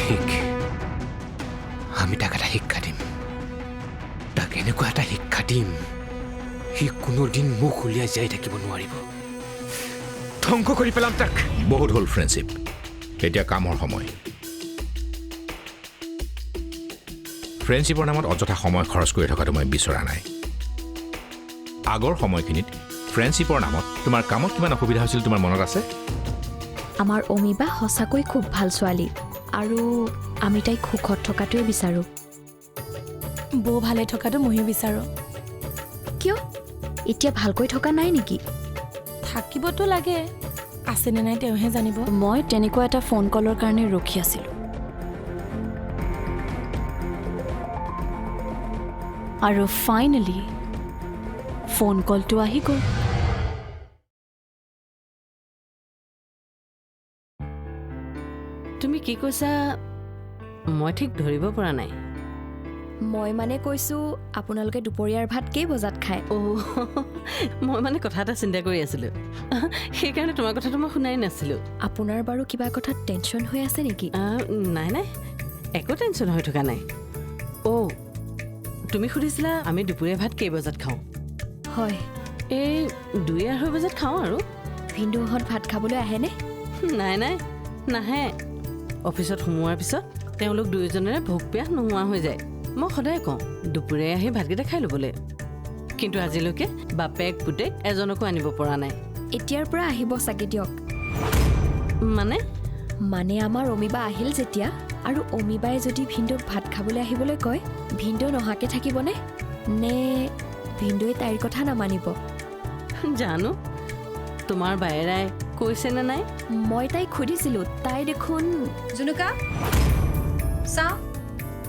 ঠিক আমি তাক এটা শিক্ষা দিম তাক এনেকুৱা এটা শিক্ষা দিম সি কোনোদিন মুখ উলিয়াই যাই থাকিব নোৱাৰিব ধ্বংস কৰি পেলাম তাক বহুত হ'ল ফ্ৰেণ্ডশ্বিপ এতিয়া কামৰ সময় ফ্ৰেণ্ডশ্বিপৰ নামত অযথা সময় খৰচ কৰি থকাটো মই বিচৰা নাই আগৰ সময়খিনিত ফ্ৰেণ্ডশ্বিপৰ নামত তোমাৰ কামত কিমান অসুবিধা হৈছিল তোমাৰ মনত আছে আমাৰ অমিবা সঁচাকৈ খুব ভাল ছোৱালী আৰু আমি তাইক সুখত থকাটোৱে বিচাৰোঁ বৌ ভালে থকাটো ময়ো বিচাৰোঁ কিয় এতিয়া ভালকৈ থকা নাই নেকি থাকিবতো লাগে আছেনে নাই তেওঁহে জানিব মই তেনেকুৱা এটা ফোন কলৰ কাৰণে ৰখি আছিলোঁ আৰু ফাইনেলি ফোন কলটো আহি গ'ল তুমি কি কৈছা মই ঠিক ধৰিব পৰা নাই মই মানে কৈছোঁ আপোনালোকে দুপৰীয়াৰ ভাত কেই বজাত খায় মই মানে কথা এটা চিন্তা কৰি আছিলোঁ সেইকাৰণে তোমাৰ কথাটো মই শুনাই নাছিলোঁ আপোনাৰ বাৰু কিবা কথাত টেনশ্যন হৈ আছে নেকি নাই নাই একো টেনশ্যন হৈ থকা নাই তুমি সুধিছিলা আমি দুপৰীয়া ভাত কেই বজাত খাওঁ হয় এই 2-2:30 বজাত খাওঁ আৰু ভিনদেউহঁত ভাত খাবলৈ আহেনে নাই নাই নাহে অফিচত সোমোৱাৰ পিছত তেওঁলোক দুয়োজনেৰে ভোক পিয়াহ নোহোৱা হৈ যায় মই সদায় কওঁ দুপৰীয়া আহি ভাতকেইটা খাই ল'বলৈ কিন্তু আজিলৈকে বাপেক পুতেক এজনকো আনিব পৰা নাই এতিয়াৰ পৰা আহিব চাগে দিয়ক মানে আমাৰ অমিবা আহিল যেতিয়া আৰু অমিবাই যদি ভিনদেউক ভাত খাবলৈ আহিবলৈ কয় ভিনদেউ নহাকে থাকিবনে নে ভিনদেউৱে তাইৰ কথা নামানিব জানো তোমাৰ বায়েৰাই কৈছেনে নাই মই তাইক সুধিছিলোঁ তাই দেখোন জুনুকা চাওঁ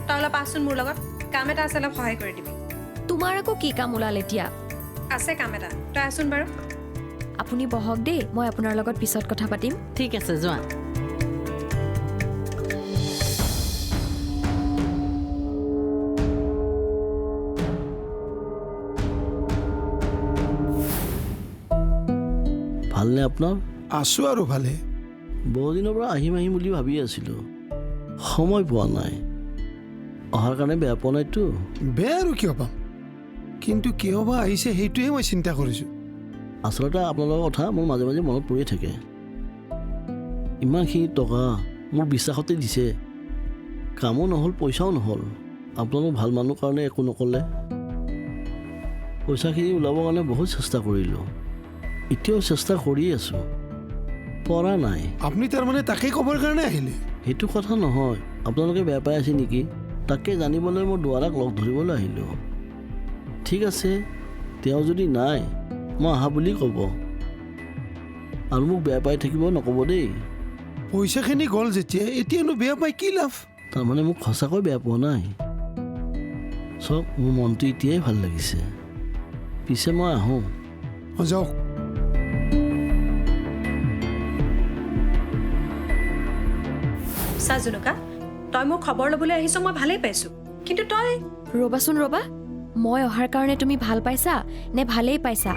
তই অলপ আহচোন মোৰ লগত কাম এটা আছে অলপ সহায় কৰি দিবি তোমাৰ আকৌ কি কাম ওলাল এতিয়া আছে কাম এটা তই আহচোন বাৰু আপুনি বহক দেই মই আপোনাৰ লগত পিছত কথা পাতিম ঠিক আছে যোৱা ভালনে আপোনাৰ আছোঁ আৰু ভালে বহুদিনৰ পৰা আহিম বুলি ভাবি আছিলোঁ সময় পোৱা নাই অহাৰ কাৰণে বেয়া পোৱা নাইতো বেয়া আৰু কিয় পাম কিন্তু কিয় বা আহিছে সেইটোৱে মই চিন্তা কৰিছোঁ আচলতে আপোনালোকৰ কথা মোৰ মাজে মাজে মনত পৰিয়ে থাকে ইমানখিনি টকা মোৰ বিশ্বাসতে দিছে কামো নহ'ল পইচাও নহ'ল আপোনালোক ভাল মানুহ কাৰণে একো নক'লে পইচাখিনি ওলাবৰ কাৰণে বহুত চেষ্টা কৰিলোঁ এতিয়াও চেষ্টা কৰি আছোঁ পৰা নাই আপুনি তাৰমানে তাকেই ক'বৰ কাৰণে আহিলে সেইটো কথা নহয় আপোনালোকে বেয়া পাই আছে নেকি তাকে জানিবলৈ মই দুৱাৰাক লগ ধৰিবলৈ আহিলোঁ ঠিক আছে তেওঁ যদি নাই মই আহা বুলি ক'ব আৰু মোক বেয়া পাই থাকিব নক'ব দেই পইচাখিনি গ'ল যেতিয়া এতিয়ানো বেয়া পাই কি লাভ তাৰমানে মোক সঁচাকৈ বেয়া পোৱা নাই চব মোৰ মনটো এতিয়াই ভাল লাগিছে পিছে মই আহোঁ যাওক চা জুনুকা তই মোক খবৰ ল'বলৈ আহিছ মই ভালেই পাইছোঁ কিন্তু তই ৰ'বাচোন ৰ'বা মই অহাৰ কাৰণে তুমি ভাল পাইছা নে ভালেই পাইছা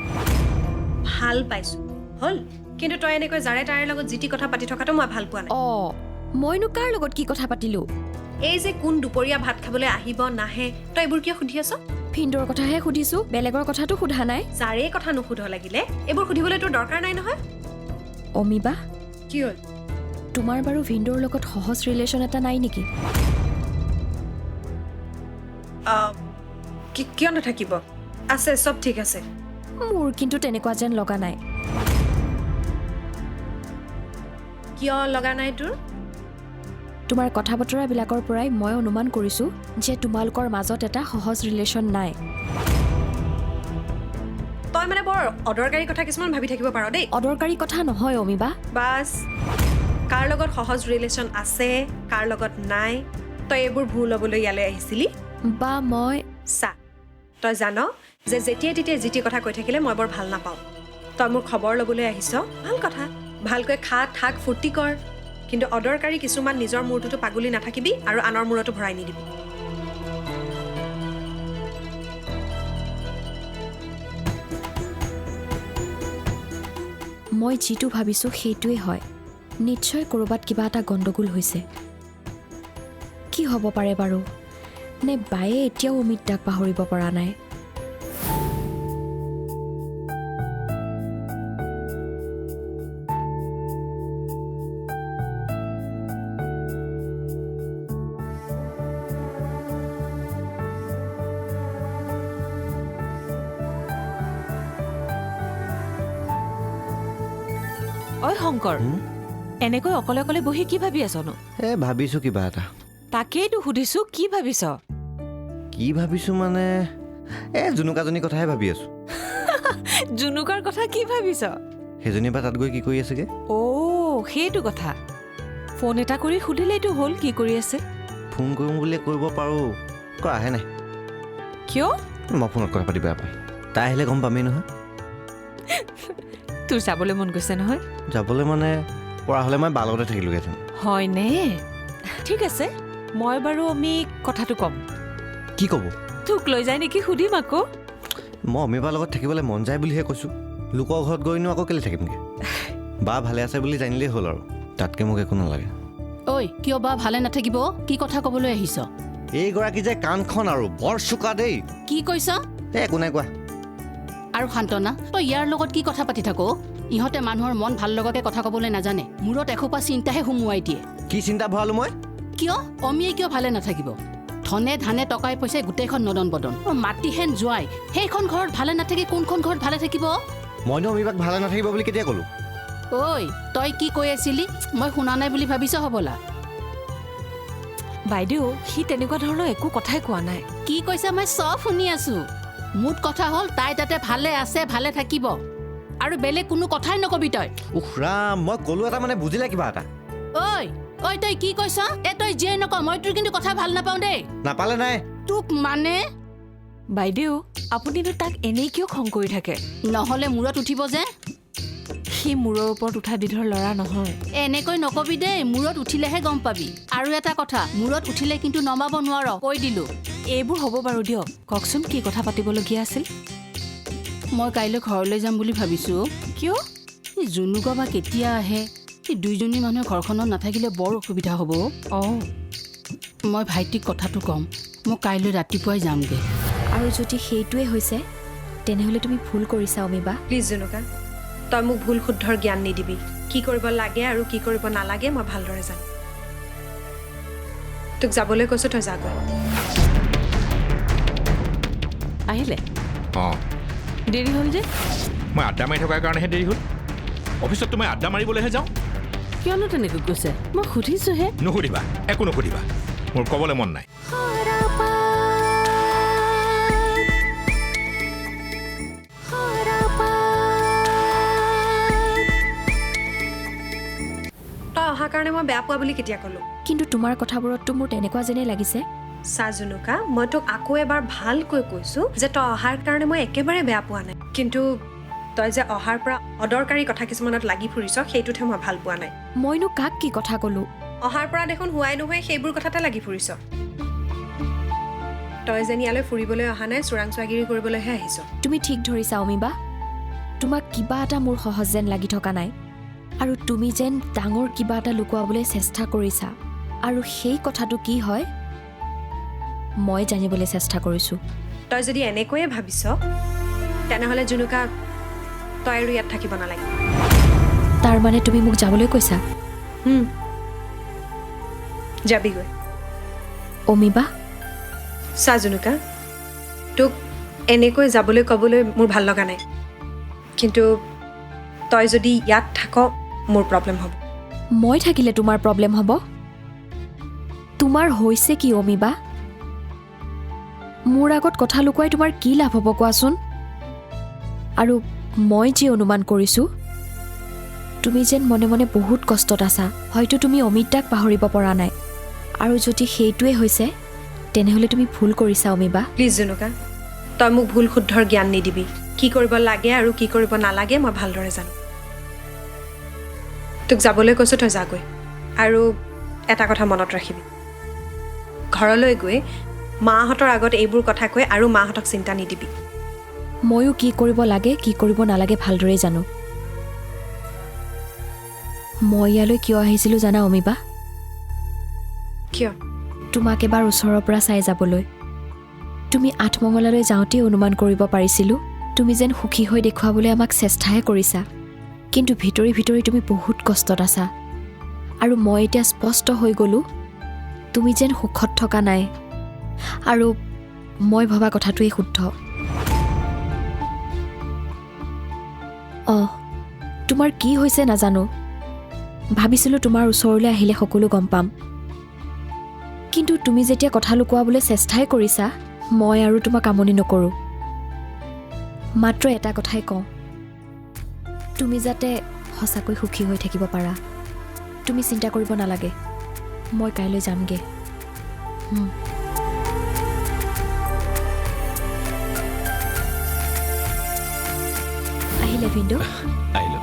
ভাল পাইছোঁ হ'ল কিন্তু তই এনেকৈ জাৰে তাৰে লগত যি টি কথা পাতি থকাটো মই ভাল পোৱা নাই মইনো কাৰ লগত কি কথা পাতিলোঁ এই যে কোন দুপৰীয়া ভাত খাবলৈ আহিব নাহে তই এইবোৰ কিয় সুধি আছ ভিনদেউৰ কথাহে সুধিছোঁ বেলেগৰ কথাটো সোধা নাই যাৰে কথা নুসুধ লাগিলে এইবোৰ সুধিবলৈ তোৰ দৰকাৰ নাই নহয় অমিবা কি হ'ল তোমাৰ বাৰু ভিনদেউৰ লগত সহজ ৰিলেশ্যন এটা নাই নেকি কিয় নাথাকিব আছে চব ঠিক আছে মোৰ কিন্তু তেনেকুৱা যেন লগা নাই কিয় লগা নাই তোৰ তোমাৰ কথা বতৰাবিলাকৰ পৰাই মই অনুমান কৰিছোঁ যে তোমালোকৰ মাজত এটা সহজ ৰিলেশ্যন নাই তই মানে বৰ অদৰকাৰী কথা কিছুমান ভাবি থাকিব পাৰ দেই অদৰকাৰী কথা নহয় অমিবা বাছ কাৰ লগত সহজ ৰিলেশ্যন আছে কাৰ লগত নাই তই এইবোৰ ভুল ল'বলৈ ইয়ালৈ আহিছিলি বা মই চা তই জান যে যেতিয়াই তেতিয়াই যি টি কথা কৈ থাকিলে মই বৰ ভাল নাপাওঁ তই মোৰ খবৰ ল'বলৈ আহিছ ভাল কথা ভালকৈ খা থাক ফূৰ্তি কৰ কিন্তু অদৰকাৰী কিছুমান নিজৰ মূৰটোতো পাগলি নাথাকিবি আৰু আনৰ মূৰতো ভৰাই নিদিবি মই যিটো ভাবিছোঁ সেইটোৱেই হয় নিশ্চয় ক'ৰবাত কিবা এটা গণ্ডগোল হৈছে কি হ'ব পাৰে বাৰু নে বায়ে এতিয়াও অমিত দাক পাহৰিব পৰা নাই ঐ শংকৰ এনেকৈ অকলে অকলে বহি কি ভাবি আছনো ভাবিছোঁ কিবা এটা তাকেইতো সুধিছো কি ভাবিছ কি ভাবিছোঁ মানে জুনুকাজনীৰ কথাহে ভাবি আছোঁ জুনুকাৰ কথা কি ভাবিছ সেইজনী বা তাত গৈ কি কৰি আছেগে সেইটো কথা ফোন এটা কৰি সুধিলেইতো হ'ল কি কৰি আছে ফোন কৰিম বুলিয়ে কৰিব পাৰোঁ কৰাহে নাই কিয় মই ফোনত কথা পাতি বেয়া পাওঁ তাই আহিলে গম পামেই নহয় তোৰ যাবলৈ মন গৈছে নহয় যাবলৈ মানে পৰা হ'লে মই বালগতে থাকিলোগৈহেঁতেন হয়নে ঠিক আছে মই বাৰু আমি কথাটো ক'ম কি ক'ব তোক লৈ যায় নেকি সুধিম আকৌ মই অমিবাৰ লগত থাকিবলৈ মন যায় বুলিহে কৈছোঁ লোকৰ ঘৰত গৈনো আকৌ কেলৈ থাকিমগৈ বা ভালে আছে বুলি জানিলেই হ'ল আৰু তাতকৈ মোক একো নালাগে ঐ কিয় বা ভালে নাথাকিব কি কথা ক'বলৈ আহিছ এইগৰাকী যে কাণখন আৰু বৰ চোকা দেই কি কৈছ একো নাই কোৱা আৰু শান্তনা তই ইয়াৰ লগত কি কথা পাতি থাক ইহঁতে মানুহৰ মন ভাল লগাকে কথা ক'বলৈ নাজানে মূৰত এসোপা চিন্তাহে সুমুৱাই দিয়ে কি চিন্তা ভৰালোঁ মই কিয় অমিয়ে কিয় ভালে নাথাকিব ধনে ধানে টকাই পইচাই গোটেইখন নদন বদন মাটিহেন যোৱাই সেইখন ঘৰত ভালে নাথাকি কোনখন ঘৰত ভালে থাকিব মইনো অমিবাক ভালে নাথাকিব বুলি কেতিয়া ক'লোঁ ঐ তই কি কৈ আছিলি মই শুনা নাই বুলি ভাবিছ হ'বলা বাইদেউ সি তেনেকুৱা ধৰণৰ একো কথাই কোৱা নাই কি কৈছে মই চব শুনি আছো মুঠ কথা হ'ল তাই তাতে ভালে আছে ভালে থাকিব আৰু বেলেগ কোনো কথাই নকবি তই ৰাম মই ক'লো এটা মানে বুজিলে কিবা এটা ঐ ঐ তই কি কৈছ তই যিয়ে নক মই তোৰ কিন্তু কথা ভাল নাপাওঁ দেই নাপালে নাই তোক মানে বাইদেউ আপুনিনো তাক এনেই কিয় খং কৰি থাকে নহ'লে মূৰত উঠিব যে সি মূৰৰ ওপৰত উঠা বিধৰ ল'ৰা নহয় এনেকৈ নকবি দেই মূৰত উঠিলেহে গম পাবি আৰু এটা কথা মূৰত উঠিলে কিন্তু নমাব নোৱাৰ কৈ দিলো এইবোৰ হ'ব বাৰু দিয়ক কওকচোন কি কথা পাতিবলগীয়া আছিল মই কাইলৈ ঘৰলৈ যাম বুলি ভাবিছোঁ কিয় এই জুনুকা বা কেতিয়া আহে এই দুইজনী মানুহে ঘৰখনত নাথাকিলে বৰ অসুবিধা হ'ব মই ভাইটিক কথাটো ক'ম মই কাইলৈ ৰাতিপুৱাই যামগৈ আৰু যদি সেইটোৱে হৈছে তেনেহ'লে তুমি ভুল কৰিছা অমিবা প্লিজ জুনুকা তই মোক ভুল শুদ্ধৰ জ্ঞান নিদিবি কি কৰিব লাগে আৰু কি কৰিব নালাগে মই ভালদৰে জানো তোক যাবলৈ কৈছোঁ তই যাগৈ আহিলে অঁ দেৰি হ'ল যে মই আড্ডা মাৰি থকাৰ কাৰণেহে দেৰি হ'ল অফিচততো মই আড্ডা মাৰিবলৈহে যাওঁ কিয়নো তেনেকৈ কৈছে মই সুধিছোঁহে নুসুধিবা একো নুসুধিবা মোৰ ক'বলৈ মন নাই তই অহাৰ কাৰণে মই বেয়া পোৱা বুলি কেতিয়া ক'লোঁ কিন্তু তোমাৰ কথাবোৰততো মোৰ তেনেকুৱা যেনেই লাগিছে চা জুনুকা মই তোক আকৌ এবাৰ ভালকৈ কৈছোঁ যে তই অহাৰ কাৰণে মই একেবাৰে বেয়া পোৱা নাই কিন্তু তই যে অহাৰ পৰা অদৰকাৰী কথা কিছুমানত লাগি ফুৰিছ সেইটোতহে মই ভাল পোৱা নাই মইনো কাক কি কথা ক'লো অহাৰ পৰা দেখোন হোৱাই নোহোৱাই সেইবোৰ কথাতে লাগি ফুৰিছ তই যেন ইয়ালৈ ফুৰিবলৈ অহা নাই চোৰাংচোৱাগিৰি কৰিবলৈহে আহিছ তুমি ঠিক ধৰিছা অমিবা তোমাক কিবা এটা মোৰ সহজ যেন লাগি থকা নাই আৰু তুমি যেন ডাঙৰ কিবা এটা লুকুৱাবলৈ চেষ্টা কৰিছা আৰু সেই কথাটো কি হয় মই জানিবলৈ চেষ্টা কৰিছোঁ তই যদি এনেকৈয়ে ভাবিছ তেনেহ'লে জুনুকা তই আৰু ইয়াত থাকিব নালাগে তাৰ মানে তুমি মোক যাবলৈ কৈছা যাবিগৈ অমিবা চা জুনুকা তোক এনেকৈ যাবলৈ ক'বলৈ মোৰ ভাল লগা নাই কিন্তু তই যদি ইয়াত থাক মোৰ প্ৰব্লেম হ'ব মই থাকিলে তোমাৰ প্ৰব্লেম হ'ব তোমাৰ হৈছে কি অমিবা মোৰ আগত কথা লুকুৱাই তোমাৰ কি লাভ হ'ব কোৱাচোন আৰু মই যি অনুমান কৰিছোঁ তুমি যেন মনে মনে বহুত কষ্টত আছা হয়তো তুমি অমিত দাক পাহৰিব পৰা নাই আৰু যদি সেইটোৱে হৈছে তেনেহ'লে তুমি ভুল কৰিছা অমিবা প্লিজ জুনুকা তই মোক ভুল শুদ্ধৰ জ্ঞান নিদিবি কি কৰিব লাগে আৰু কি কৰিব নালাগে মই ভালদৰে জানো তোক যাবলৈ কৈছোঁ তই যাগৈ আৰু এটা কথা মনত ৰাখিবি ঘৰলৈ গৈ মাহঁতৰ আগত এইবোৰ কথা কৈ আৰু মাহঁতক চিন্তা নিদিবি ময়ো কি কৰিব লাগে কি কৰিব নালাগে ভালদৰে জানো মই ইয়ালৈ কিয় আহিছিলোঁ জানা অমিবা কিয় তোমাক এবাৰ ওচৰৰ পৰা চাই যাবলৈ। তুমি আঠমঙলালৈ যাওঁতেই অনুমান কৰিব পাৰিছিলোঁ তুমি যেন সুখী হৈ দেখুৱাবলৈ আমাক চেষ্টাহে কৰিছা, কিন্তু ভিতৰি ভিতৰি তুমি বহুত কষ্টত আছা। আৰু মই এতিয়া স্পষ্ট হৈ গ'লোঁ তুমি যেন সুখত থকা নাই, আৰু মই ভবা কথাটোৱেই শুদ্ধ। তোমাৰ কি হৈছে নাজানো, ভাবিছিলোঁ তোমাৰ ওচৰলৈ আহিলে সকলো গম পাম, কিন্তু তুমি যেতিয়া কথা লুকুৱাবলৈ চেষ্টাই কৰিছা মই আৰু তোমাক আমনি নকৰোঁ। মাত্ৰ এটা কথাই কওঁ, তুমি যাতে সঁচাকৈ সুখী হৈ থাকিব পাৰা। তুমি চিন্তা কৰিব নালাগে, মই কাইলৈ যামগৈ। আহিলে ভিন্দু? আহিলোঁ।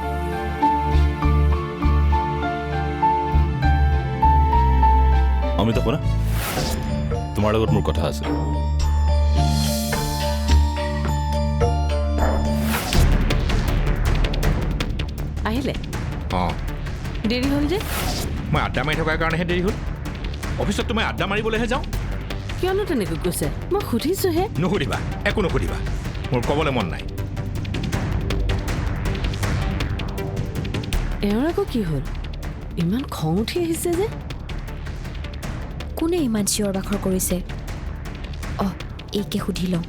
অমিতা শুনা, তোমাৰ লগত মোৰ কথা আছে। আহিলে? অঁ, দেৰি হ'ল যে? মই আড্ডা মাৰি থকাৰ কাৰণেহে দেৰি হ'ল। অফিচততো মই আড্ডা মাৰিবলৈহে যাওঁ। কিয়নো তেনেকৈ কৈছে? মই সুধিছোঁহে। নুসুধিবা, একো নুসুধিবা, মোৰ ক'বলৈ মন নাই। এওঁৰ আকৌ কি হ'ল? ইমান খং উঠি আহিছে যে? কোনে ইমান চিঞৰ বাখৰ কৰিছে? এইকে সুধি লওঁ।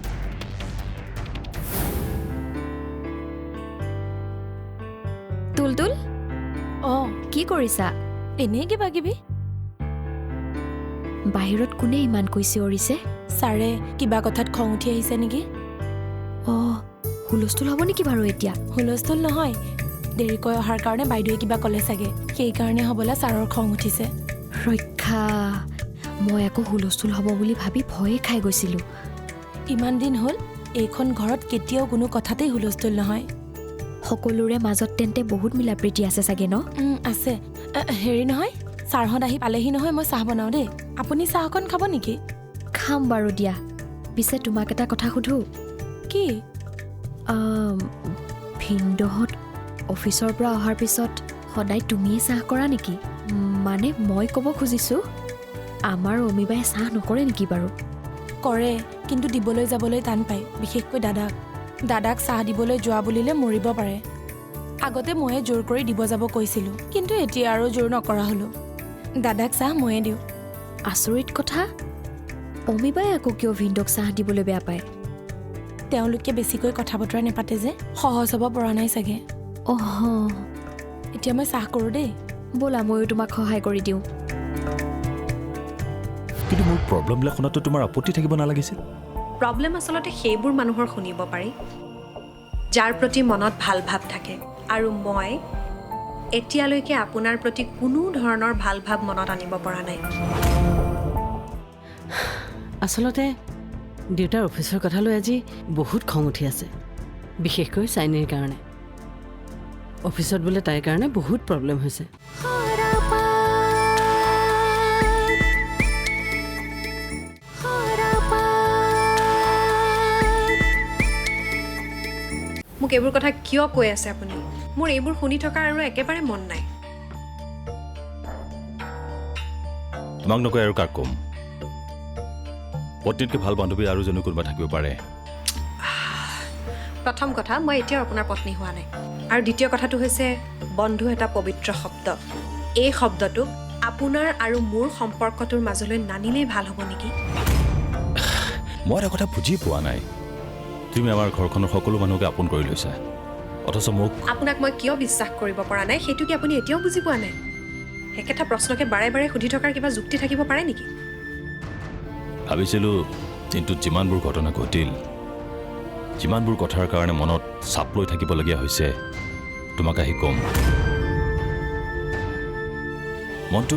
তুলতুল, কি কৰিছা? এনেই কিবা কিবি। বাহিৰত কোনে ইমানকৈ চিঞৰিছে? ছাৰে কিবা কথাত খং উঠি আহিছে নেকি? হুলস্থুল হ'ব নেকি বাৰু এতিয়া? হুলস্থুল নহয়, দেৰিকৈ অহাৰ কাৰণে বাইদেৱে কিবা ক'লে চাগে, সেইকাৰণে হ'বলা ছাৰৰ খং উঠিছে। ৰক্ষা, মই আকৌ হুলস্থুল হ'ব বুলি ভাবি ভয়ে খাই গৈছিলোঁ। ইমান দিন হ'ল এইখন ঘৰত কেতিয়াও কোনো কথাতেই হুলস্থুল নহয়। সকলোৰে মাজত তেন্তে বহুত মিলা প্ৰীতি আছে চাগে ন? আছে। হেৰি নহয়, ছাৰহঁত আহি পালেহি নহয়, মই চাহ বনাওঁ দেই। আপুনি চাহ অকণ খাব নেকি? খাম বাৰু দিয়া। পিছে তোমাক এটা কথা সুধোঁ? কি? ভিন্দহঁত অফিচৰ পৰা অহাৰ পিছত সদায় তুমিয়ে চাহ কৰা নেকি? মানে মই ক'ব খুজিছোঁ, আমাৰ অমিবাই চাহ নকৰে নেকি বাৰু? কৰে, কিন্তু দিবলৈ যাবলৈ টান পায়, বিশেষকৈ দাদাক চাহ দিবলৈ যোৱা বুলিলে মৰিব পাৰে। আগতে ময়ে জোৰ কৰি দিব যাব কৈছিলোঁ, কিন্তু এতিয়া আৰু জোৰ নকৰা হ'লোঁ। দাদাক চাহ ময়ে দিওঁ। আচৰিত কথা, অমিবাই আকৌ কিয় ভিন্দক চাহ দিবলৈ বেয়া পায়? তেওঁলোকে বেছিকৈ কথা বতৰা নেপাতে যে, সহজ হ'ব পৰা নাই চাগে। এতিয়া মই চাহ কৰোঁ দেই। ব'লা ময়ো তোমাক সহায় কৰি দিওঁ। কিন্তু মোৰ প্ৰব্লেমবিলাক শুনাতো তোমাৰ আপত্তি থাকিব নালাগিছিল। প্ৰব্লেম আচলতে সেইবোৰ মানুহৰ শুনিব পাৰি যাৰ প্ৰতি মনত ভাল ভাৱ থাকে, আৰু মই এতিয়ালৈকে আপোনাৰ প্ৰতি কোনো ধৰণৰ ভাল ভাৱ মনত আনিব পৰা নাই। আচলতে দেউতাৰ অফিচৰ কথা লৈ আজি বহুত খং উঠি আছে, বিশেষকৈ চাইনিৰ কাৰণে। অফিচত বোলে তাইৰ কাৰণে বহুত প্ৰব্লেম হৈছে। মোক এইবোৰ কথা কিয় কৈ আছে আপুনি? মোৰ এইবোৰ শুনি থকা আৰু একেবাৰে মন নাই। তোমাক নকয় আৰু কাক ক'ম? পত্নীতকৈ ভাল বান্ধৱী আৰু যেনো কোনোবা থাকিব পাৰে। প্ৰথম কথা, মই এতিয়াও আপোনাৰ পত্নী হোৱা নাই, আৰু দ্বিতীয় কথাটো হৈছে বন্ধু এটা পবিত্ৰ শব্দ। এই শব্দটোক আপোনাৰ আৰু মোৰ সম্পৰ্কটোৰ মাজলৈ নানিলেই ভাল হ'ব নেকি? মই এটা কথা বুজি পোৱা নাই, তুমি আমাৰ ঘৰখনৰ সকলো মানুহকে আপোন কৰি লৈছা, অথচ মোক আপোনাক মই কিয় বিশ্বাস কৰিব পৰা নাই সেইটো কি আপুনি এতিয়াও বুজি পোৱা নাই? একেটা প্ৰশ্নকে বাৰে বাৰে সুধি থকাৰ কিবা যুক্তি থাকিব পাৰে নেকি? ভাবিছিলোঁ দিনটোত যিমানবোৰ ঘটনা ঘটিল, যিমানবোৰ কথাৰ কাৰণে মনত চাপ লৈ থাকিবলগীয়া হৈছে, তোমাক আহি ক'ম, মনটো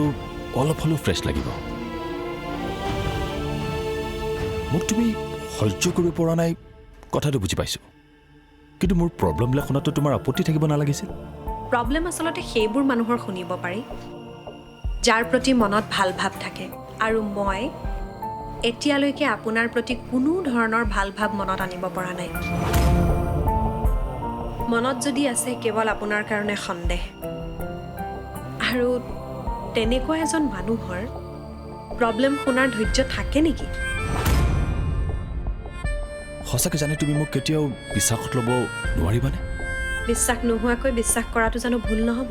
অলপ হ'লেও ফ্ৰেছ লাগিব। মোক তুমি সহ্য কৰিব পৰা নাই কথাটো বুজি পাইছোঁ, কিন্তু মোৰ প্ৰব্লেমবিলাক শুনাতো তোমাৰ আপত্তি থাকিব নালাগিছিল। প্ৰব্লেম আচলতে সেইবোৰ মানুহৰ শুনিব পাৰি যাৰ প্ৰতি মনত ভাল ভাৱ থাকে, আৰু মই এতিয়ালৈকে আপোনাৰ প্ৰতি কোনো ধৰণৰ ভাল ভাৱ মনত আনিব পৰা নাই। মনত যদি আছে কেৱল আপোনাৰ কাৰণে সন্দেহ, আৰু তেনেকুৱা এজন মানুহৰ প্ৰব্লেম শুনাৰ ধৈৰ্য থাকে নেকি? সঁচাকৈ জানি তুমি মোক কেতিয়াও বিশ্বাসত ল'ব নোৱাৰিবানে? বিশ্বাস নোহোৱাকৈ বিশ্বাস কৰাটো জানো ভুল নহ'ব?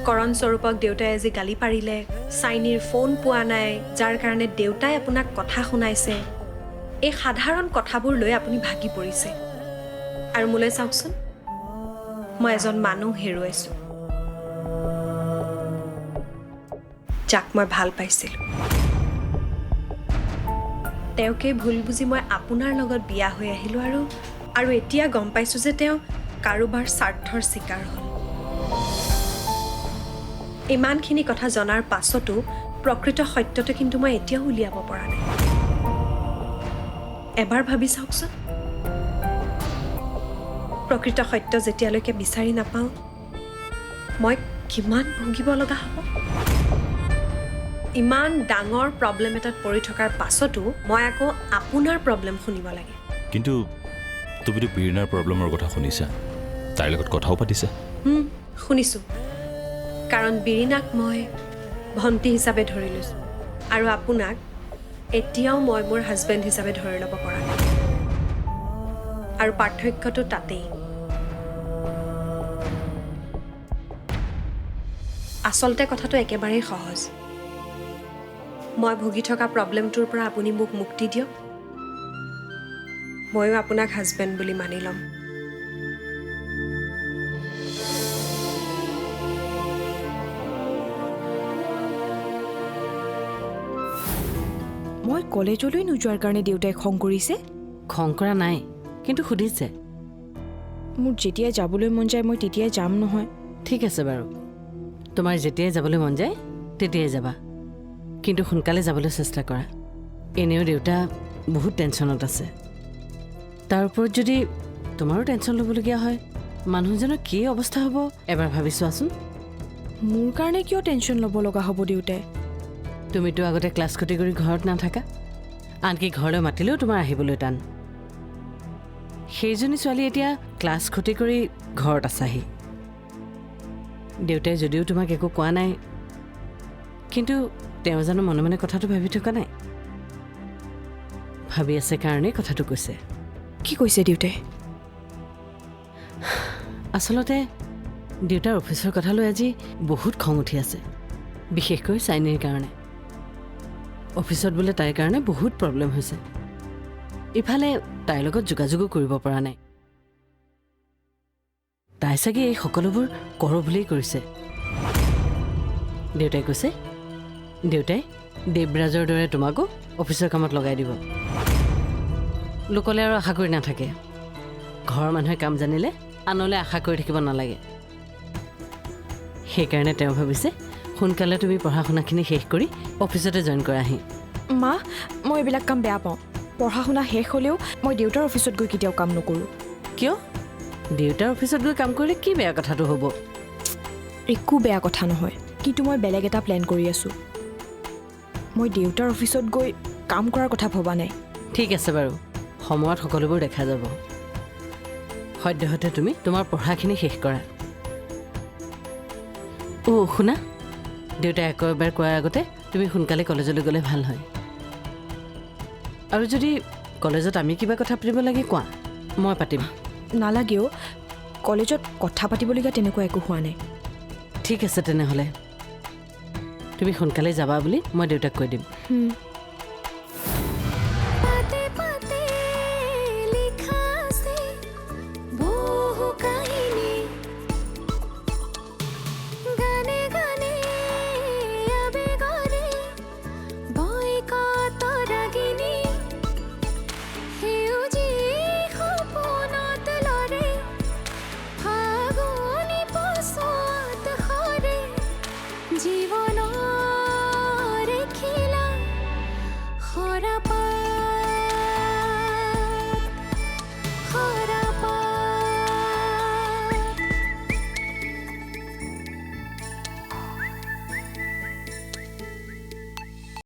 কৰণ স্বৰূপক দেউতাই আজি গালি পাৰিলে, চাইনিৰ ফোন পোৱা নাই, যাৰ কাৰণে দেউতাই আপোনাক কথা শুনাইছে, এই সাধাৰণ কথাবোৰ লৈ আপুনি ভাগি পৰিছে। আৰু মোলৈ চাওকচোন, মই এজন মানুহ হেৰুৱাইছোঁ, যাক মই ভাল পাইছিলোঁ। তেওঁকে ভুল বুজি মই আপোনাৰ লগত বিয়া হৈ আহিলোঁ আৰু এতিয়া গম পাইছোঁ যে তেওঁ কাৰোবাৰ স্বাৰ্থৰ চিকাৰ হ'ল। ইমানখিনি কথা জনাৰ পাছতো প্ৰকৃত সত্যটো কিন্তু মই এতিয়াও উলিয়াব পৰা নাই। এবাৰ ভাবি চাওকচোন, প্ৰকৃত সত্য যেতিয়ালৈকে বিচাৰি নাপাওঁ মই কিমান ভুগিব লগা হ'ব। ইমান ডাঙৰ প্ৰব্লেম এটাত পৰি থকাৰ পাছতো মই আকৌ আপোনাৰ প্ৰব্লেম শুনিব লাগে। কিন্তু তুমিতো বীৰণাৰ প্ৰব্লেমৰ কথা শুনিছা, তাইৰ লগত কথাও পাতিছা? শুনিছোঁ, কাৰণ বীৰিনাক মই ভণ্টি হিচাপে ধৰি লৈছোঁ আৰু আপোনাক এতিয়াও মই মোৰ হাজবেণ্ড হিচাপে ধৰি ল'ব পৰা নাই। আৰু পাৰ্থক্যটো তাতেই। আচলতে কথাটো একেবাৰেই সহজ। মই ভুগি থকা প্ৰব্লেমটোৰ পৰা আপুনি মোক মুক্তি দিয়ক, ময়ো আপোনাক হাজবেণ্ড বুলি মানি ল'ম। মই কলেজলৈ নোযোৱাৰ কাৰণে দেউতাই খং কৰিছে? খং কৰা নাই, কিন্তু সুধিছে। মোৰ যেতিয়াই যাবলৈ মন যায় মই তেতিয়াই যাম নহয়। ঠিক আছে বাৰু, তোমাৰ যেতিয়াই যাবলৈ মন যায় তেতিয়াই যাবা, কিন্তু সোনকালে যাবলৈ চেষ্টা কৰা। এনেও দেউতা বহুত টেনশ্যনত আছে, তাৰ ওপৰত যদি তোমাৰো টেনশ্যন ল'বলগীয়া হয়, মানুহজনৰ কি অৱস্থা হ'ব এবাৰ ভাবি চোৱাচোন। মোৰ কাৰণে কিয় টেনশ্যন ল'ব লগা হ'ব দেউতাই? তুমিতো আগতে ক্লাছ ক্ষতি কৰি ঘৰত নাথাকা, আনকি ঘৰলৈ মাতিলেও তোমাৰ আহিবলৈ টান। সেইজনী ছোৱালী এতিয়া ক্লাছ ক্ষতি কৰি ঘৰত আছাহি। দেউতাই যদিও তোমাক একো কোৱা নাই, কিন্তু তেওঁ জানো মনে মনে কথাটো ভাবি থকা নাই? ভাবি আছে কাৰণেই কথাটো কৈছে। কি কৈছে দেউতাই? আচলতে দেউতাৰ অফিচৰ কথা লৈ আজি বহুত খং উঠি আছে, বিশেষকৈ চাইনিৰ কাৰণে। অফিচত বোলে তাইৰ কাৰণে বহুত প্ৰব্লেম হৈছে, ইফালে তাইৰ লগত যোগাযোগো কৰিব পৰা নাই। তাই চাগে এই সকলোবোৰ কৰোঁ বুলিয়েই কৰিছে। দেউতাই কৈছে দেউতাই দেৱৰাজৰ দৰে তোমাকো অফিচৰ কামত লগাই দিব। লোকলে আৰু আশা কৰি নাথাকে, ঘৰৰ মানুহে কাম জানিলে আনলৈ আশা কৰি থাকিব নালাগে। সেইকাৰণে তেওঁ ভাবিছে সোনকালে তুমি পঢ়া শুনাখিনি শেষ কৰি অফিচতে জইন কৰাহি। মা, মই এইবিলাক কাম বেয়া পাওঁ। পঢ়া শুনা শেষ হ'লেও মই দেউতাৰ অফিচত গৈ কেতিয়াও কাম নকৰোঁ। কিয়? দেউতাৰ অফিচত গৈ কাম কৰিলে কি বেয়া কথাটো হ'ব? একো বেয়া কথা নহয়, কিন্তু মই বেলেগ এটা প্লেন কৰি আছোঁ। মই দেউতাৰ অফিচত গৈ কাম কৰাৰ কথা ভবা নাই। ঠিক আছে বাৰু, সময়ত সকলোবোৰ দেখা যাব। সদ্যহতে তুমি তোমাৰ পঢ়াখিনি শেষ কৰা। শুনা, দেউতাই আকৌ এবাৰ কোৱাৰ আগতে তুমি সোনকালে কলেজলৈ গ'লে ভাল হয়। আৰু যদি কলেজত আমি কিবা কথা পাতিব লাগে কোৱা, মই পাতিম। নালাগেও, কলেজত কথা পাতিবলগীয়া তেনেকুৱা একো হোৱা নাই। ঠিক আছে তেনেহ'লে, তুমি সোনকালে যাবা বুলি মই দেউতাক কৈ দিম।